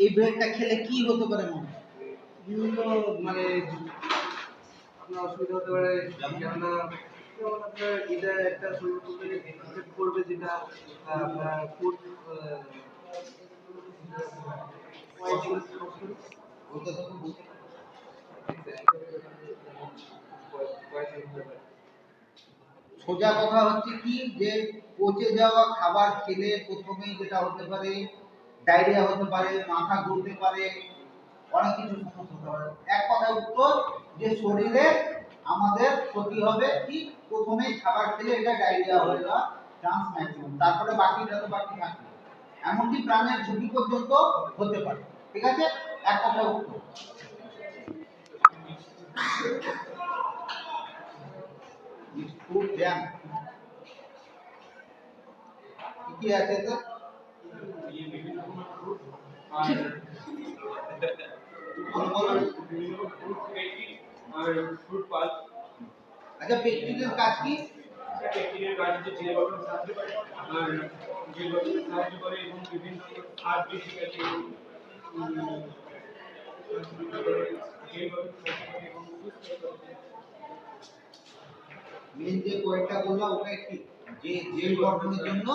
এই ব্রেডটা খেলে কি হতে পারে মনে হয়? বিভিন্ন মানে আপনার অসুবিধা হতে পারে, কেননা আপনার এটা একটা শরীরের উপরে এফেক্ট করবে, যেটা আপনার ফুড সোজা কথা হচ্ছে কি, যে পচে যাওয়া খাবার খেলে প্রথমেই যেটা হতে পারে ডায়রিয়া হতে পারে, মাথা ঘুরতে পারে, অনেক কিছু সমস্যা হতে পারে। এক কথায় উত্তর যে শরীরে আমাদের ক্ষতি হবে কি, প্রথমেই খাবার খেলে এটা ডায়রিয়া হয়ে যাওয়ার চান্স ম্যাক্সিমাম, তারপরে বাকিটা তো বাকি থাকে, এমনকি প্রাণের ঝুঁকি পর্যন্ত হতে পারে। ঠিক আছে, এক কথায় উত্তর। ফুড জ্যাম কি আছে তো? আচ্ছা, পেকটিনের কাজ কি? পেকটিনের কাজ হচ্ছে জিরে গঠন সাহায্য করে, আর জিরে গঠন সাহায্য করে এবং বিভিন্ন হার্ট বেসিক্যালি মেন যে পয়েন্টটা বললাম ওটা কি, যে জেল গঠনের জন্য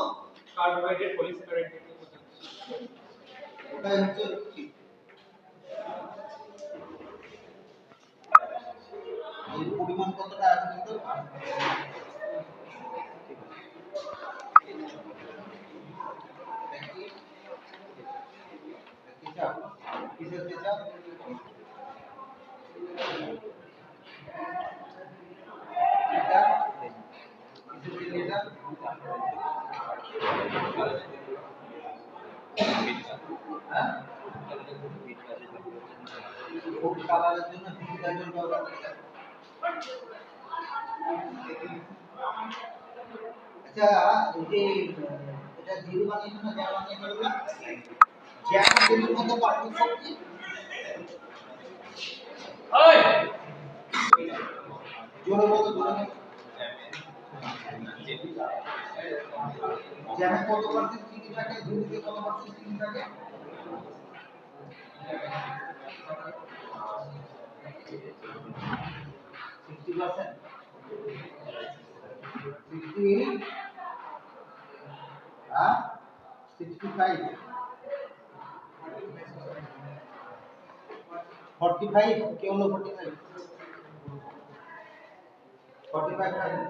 কার্বোহাইড্রেট পলিস্যাকারাইড ওটা হচ্ছে ঠিক। এর পরিমাণ কতটা আছে কিন্তু কিসের তেজাব? এটা কিসের তেল এটা? হ্যাঁ, ফুড কালারের জন্য ভিট গাজর ব্যবহার করা যায়। আচ্ছা, এই যে এটা জিরো বানিয়েছো না জ্যাম বানিয়েছো না, জ্যাম জিরোর মধ্যে পার্থক্য কি? ওই জোরে বলো, জোরে বলো। জ্যামে কত পার্সেন্ট চিনি থাকে, জিরোতে কত পার্সেন্ট চিনি থাকে? 60%, 60, 65, 45, কে হলো 45? 45 থাকে।